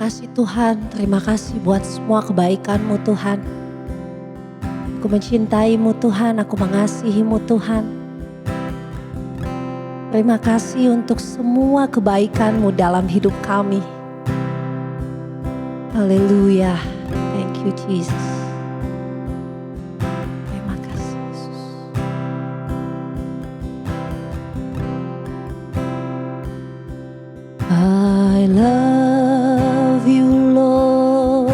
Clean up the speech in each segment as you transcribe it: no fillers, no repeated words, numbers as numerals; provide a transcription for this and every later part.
kasih Tuhan, terima kasih buat semua kebaikan-Mu Tuhan. Aku mencintaimu Tuhan, aku mengasihimu Tuhan. Terima kasih untuk semua kebaikan-Mu dalam hidup kami. Haleluya, thank you Jesus. Terima kasih Yesus. I love you Lord,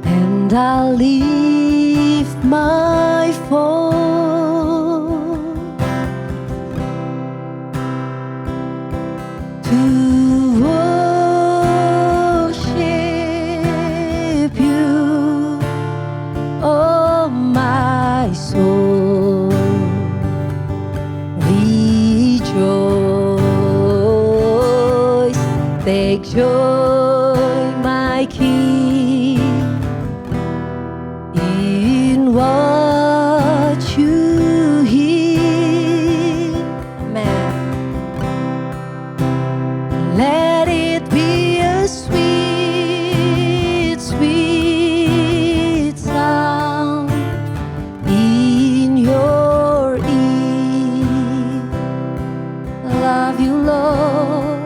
and I'll lift my voice to worship you, oh my soul, rejoice, take joy, my King, in what you hear. Amen. Let it be a sweet, sweet sound in your ear. I love you, Lord.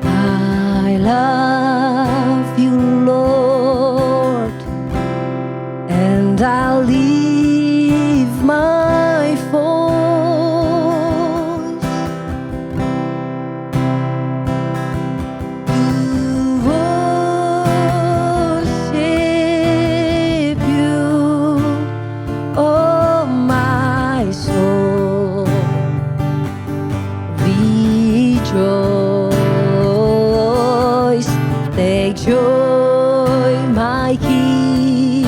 I love you, Lord, and I'll leave my voice to worship you, oh my soul, rejoice, take joy, my King,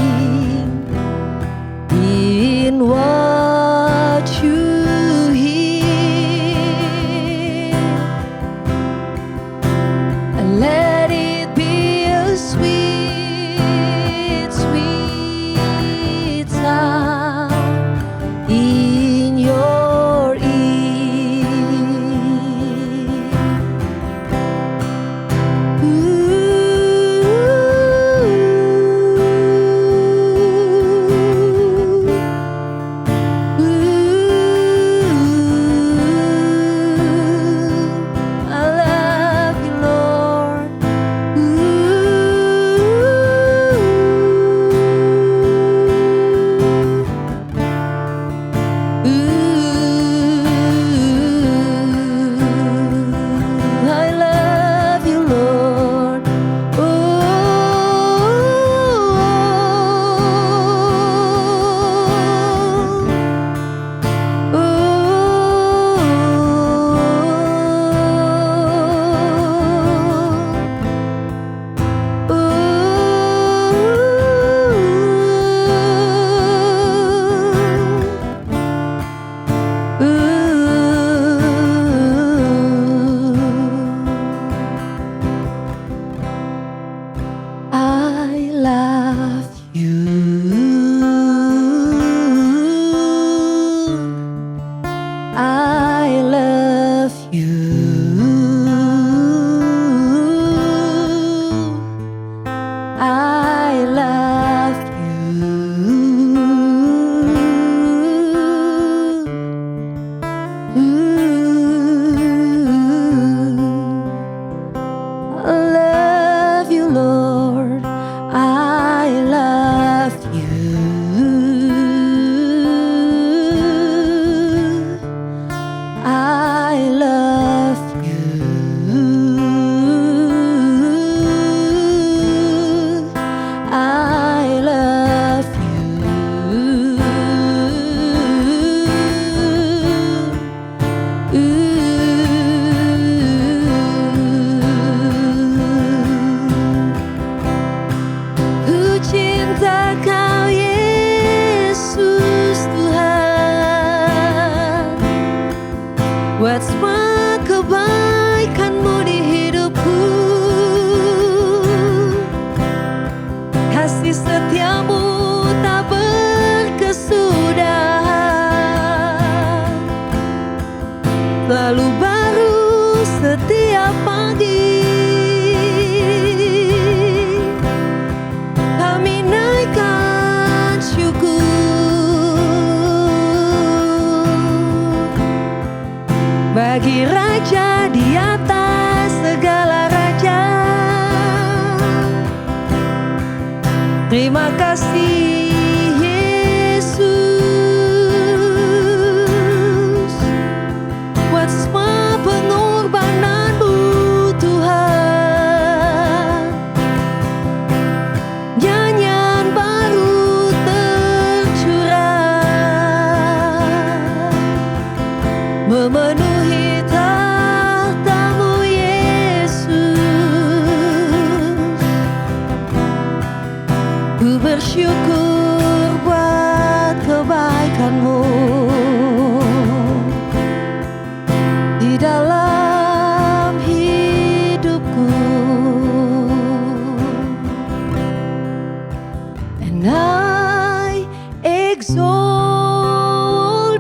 and I exalt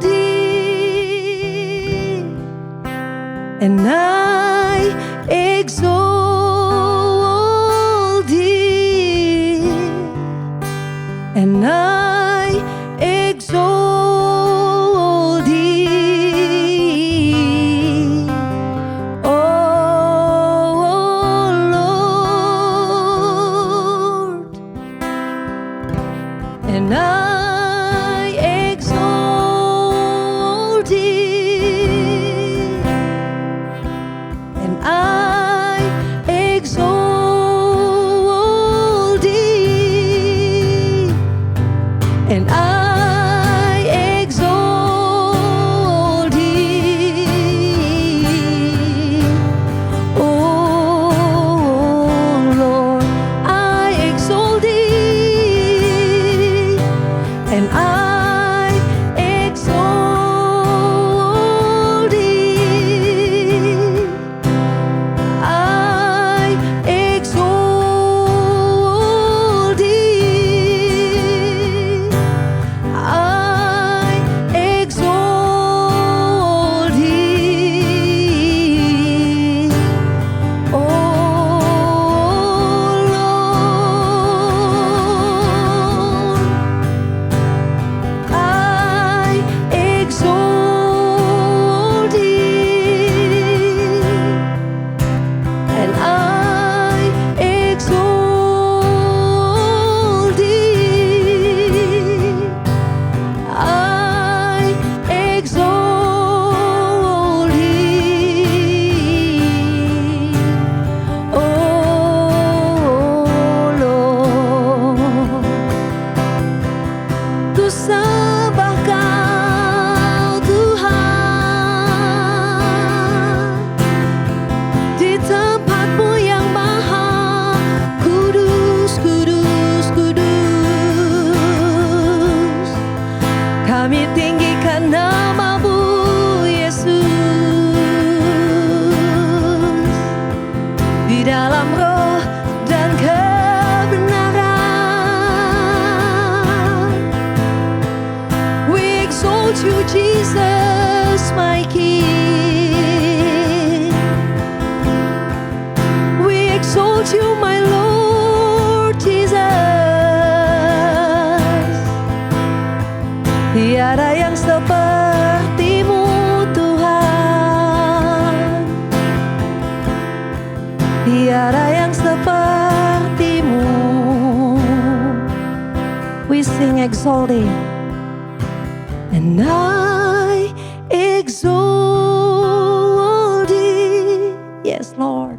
thee, and I exalt thee, and I exalt thee, oh Lord, and I exalt thee, and I exalt thee, and I exalt thee, oh Lord, I exalt thee, and I exalt thee, I exalt thee, I exalt thee, oh Lord, I exalt thee, and I exalt thee, I exalt thee, oh Lord. Ku sembah Kau Tuhan di tempat-Mu yang maha kudus, kudus, kudus. Kami tinggikan nama-Mu, Yesus, di dalam roh dan kebenaran. We exalt you, Jesus, my King. We exalt you, my Lord Jesus. Tiada yang seperti-Mu, Tuhan. Tiada yang seperti-Mu. We sing exalting, and I exalt thee, yes Lord,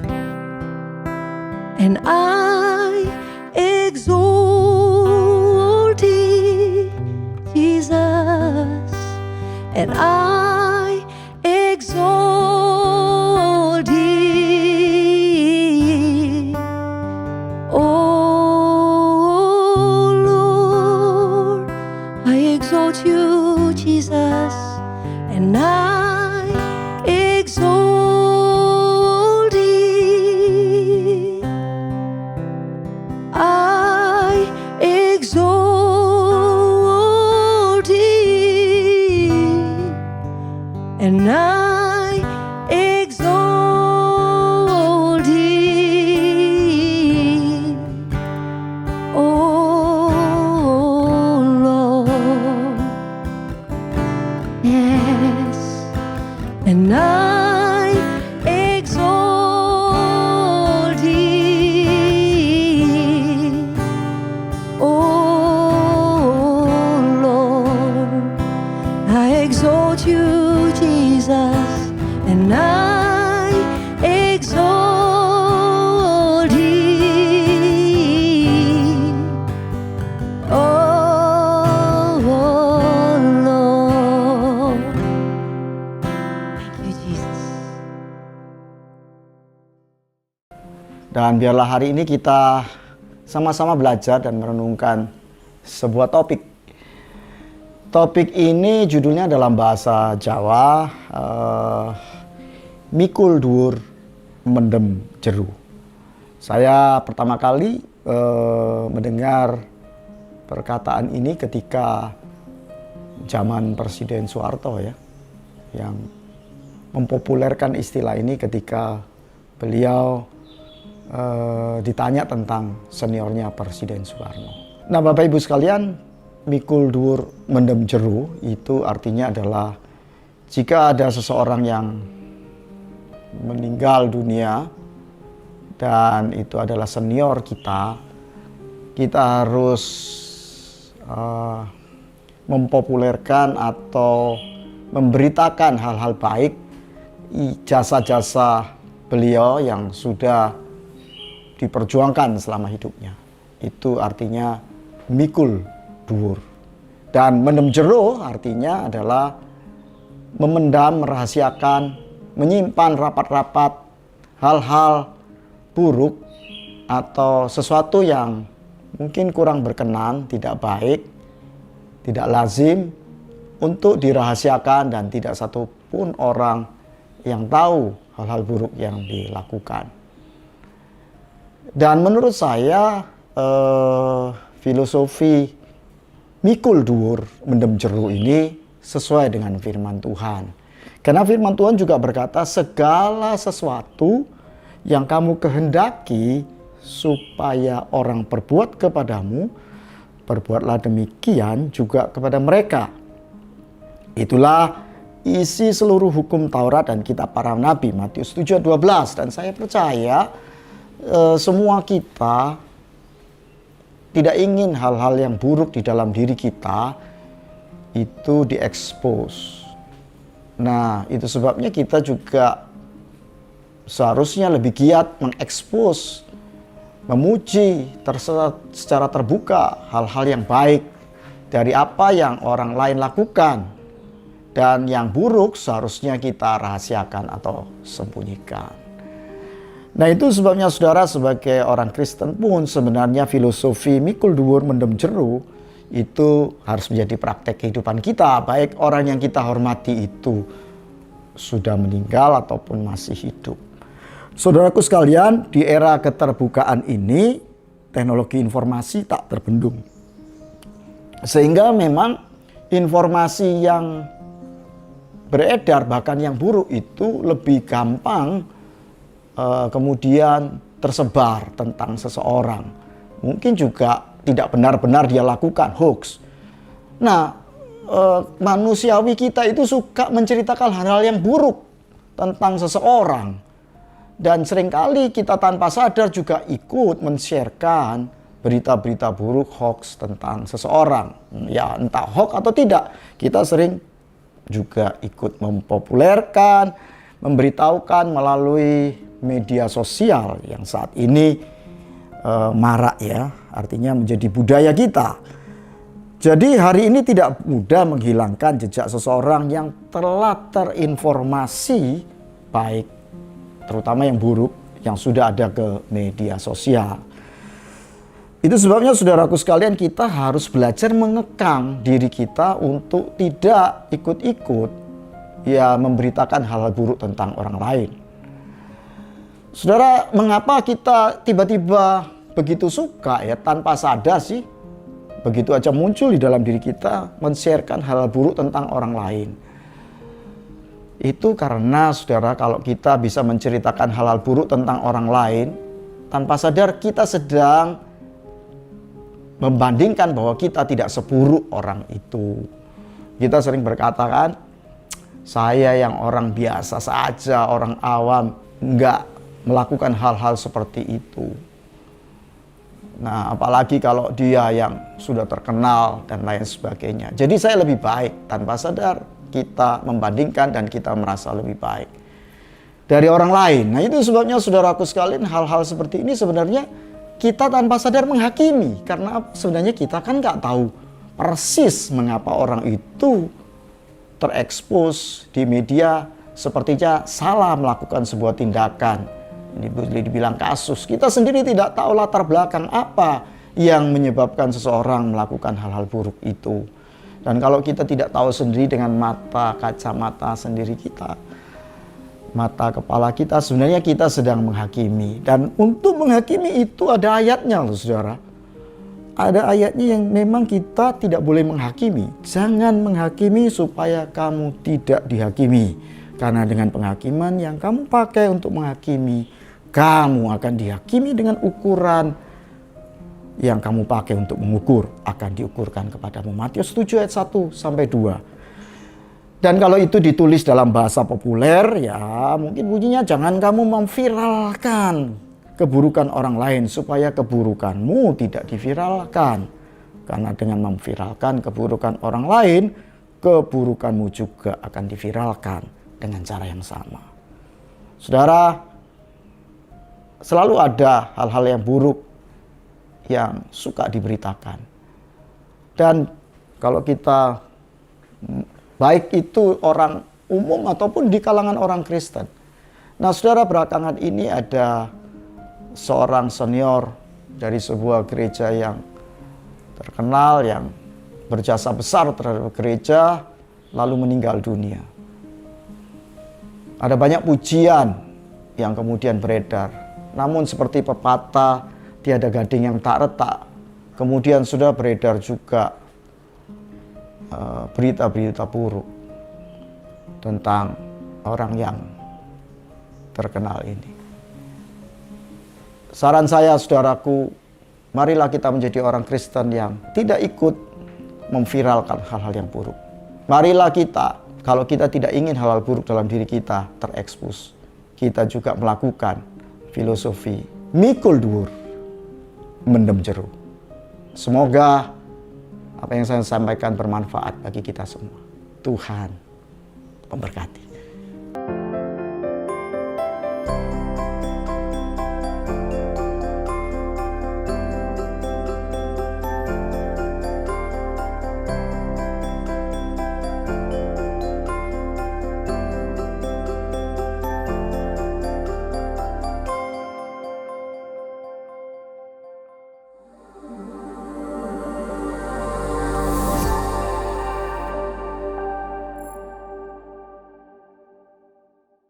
and I exalt thee, Jesus, and I exalt thee, oh Lord, I exalt you, Jesus, and I exalt thee, I exalt thee, and I exalt thee, oh Lord, yes, and I exalt thee, oh Lord, I exalt you, Jesus, and I exalt thee, oh Lord. Thank you, Jesus. Dan biarlah hari ini kita sama-sama belajar dan merenungkan sebuah topik. Topik ini judulnya dalam bahasa Jawa, mikul dhuwur mendem jeru. Saya pertama kali mendengar perkataan ini ketika zaman Presiden Soeharto ya, yang mempopulerkan istilah ini ketika beliau ditanya tentang seniornya Presiden Soekarno. Nah, Bapak Ibu sekalian, mikul dhuwur mendem jero itu artinya adalah jika ada seseorang yang meninggal dunia dan itu adalah senior kita, kita harus mempopulerkan atau memberitakan hal-hal baik, jasa-jasa beliau yang sudah diperjuangkan selama hidupnya. Itu artinya mikul dhuwur. Dan mendem jero artinya adalah memendam, merahasiakan, menyimpan rapat-rapat hal-hal buruk atau sesuatu yang mungkin kurang berkenan, tidak baik, tidak lazim untuk dirahasiakan dan tidak satupun orang yang tahu hal-hal buruk yang dilakukan. Dan menurut saya filosofi mikul dhuwur mendem jero ini sesuai dengan firman Tuhan. Karena firman Tuhan juga berkata, segala sesuatu yang kamu kehendaki supaya orang perbuat kepadamu, perbuatlah demikian juga kepada mereka. Itulah isi seluruh hukum Taurat dan kitab para nabi, Matius 7:12. Dan saya percaya semua kita tidak ingin hal-hal yang buruk di dalam diri kita itu diekspos. Nah, itu sebabnya kita juga seharusnya lebih giat mengekspos, memuji secara terbuka hal-hal yang baik dari apa yang orang lain lakukan. Dan yang buruk seharusnya kita rahasiakan atau sembunyikan. Nah, itu sebabnya saudara, sebagai orang Kristen pun sebenarnya filosofi mikul dhuwur mendem jero itu harus menjadi praktek kehidupan kita. Baik orang yang kita hormati itu sudah meninggal ataupun masih hidup. Saudaraku sekalian, di era keterbukaan ini teknologi informasi tak terbendung. Sehingga memang informasi yang beredar, bahkan yang buruk itu lebih gampang kemudian tersebar tentang seseorang. Mungkin juga tidak benar-benar dia lakukan, hoax. Nah, manusiawi kita itu suka menceritakan hal-hal yang buruk tentang seseorang. Dan seringkali kita tanpa sadar juga ikut men-sharekan berita-berita buruk, hoax tentang seseorang. Ya, entah hoax atau tidak, kita sering juga ikut mempopulerkan, memberitahukan melalui media sosial yang saat ini marak ya, artinya menjadi budaya kita. Jadi hari ini tidak mudah menghilangkan jejak seseorang yang telah terinformasi baik, terutama yang buruk yang sudah ada ke media sosial. Itu sebabnya saudaraku sekalian, kita harus belajar mengekang diri kita untuk tidak ikut-ikut ya memberitakan hal-hal buruk tentang orang lain. Saudara, mengapa kita tiba-tiba begitu suka ya tanpa sadar sih, begitu aja muncul di dalam diri kita men-sharekan hal-hal buruk tentang orang lain? Itu karena saudara, kalau kita bisa menceritakan hal-hal buruk tentang orang lain, tanpa sadar kita sedang membandingkan bahwa kita tidak seburuk orang itu. Kita sering berkata kan, saya yang orang biasa saja, orang awam, enggak melakukan hal-hal seperti itu. Nah, apalagi kalau dia yang sudah terkenal dan lain sebagainya. Jadi saya lebih baik, tanpa sadar kita membandingkan dan kita merasa lebih baik dari orang lain. Nah, itu sebabnya saudaraku sekalian, hal-hal seperti ini sebenarnya kita tanpa sadar menghakimi. Karena sebenarnya kita kan nggak tahu persis mengapa orang itu terekspos di media sepertinya salah melakukan sebuah tindakan. Ini boleh dibilang kasus. Kita sendiri tidak tahu latar belakang apa yang menyebabkan seseorang melakukan hal-hal buruk itu. Dan kalau kita tidak tahu sendiri dengan mata kacamata sendiri kita, mata kepala kita, sebenarnya kita sedang menghakimi. Dan untuk menghakimi itu ada ayatnya loh saudara. ada ayatnya yang memang kita tidak boleh menghakimi. Jangan menghakimi supaya kamu tidak dihakimi. Karena dengan penghakiman yang kamu pakai untuk menghakimi, kamu akan dihakimi dengan ukuran yang kamu pakai untuk mengukur, akan diukurkan kepadamu. Matius 7 ayat 1 sampai 2. Dan kalau itu ditulis dalam bahasa populer, ya mungkin bunyinya jangan kamu memviralkan keburukan orang lain supaya keburukanmu tidak diviralkan. Karena dengan memviralkan keburukan orang lain, keburukanmu juga akan diviralkan dengan cara yang sama. Saudara, selalu ada hal-hal yang buruk yang suka diberitakan. Dan kalau kita, baik itu orang umum ataupun di kalangan orang Kristen. Nah, saudara, belakangan ini ada seorang senior dari sebuah gereja yang terkenal, yang berjasa besar terhadap gereja, lalu meninggal dunia. Ada banyak pujian yang kemudian beredar. Namun seperti pepatah, tiada gading yang tak retak. Kemudian sudah beredar juga berita-berita buruk tentang orang yang terkenal ini. Saran saya, saudaraku, marilah kita menjadi orang Kristen yang tidak ikut memviralkan hal-hal yang buruk. Marilah kita, kalau kita tidak ingin hal-hal buruk dalam diri kita terekspos, kita juga melakukan filosofi mikul dhuwur, mendem jeruk. Semoga apa yang saya sampaikan bermanfaat bagi kita semua. Tuhan memberkati.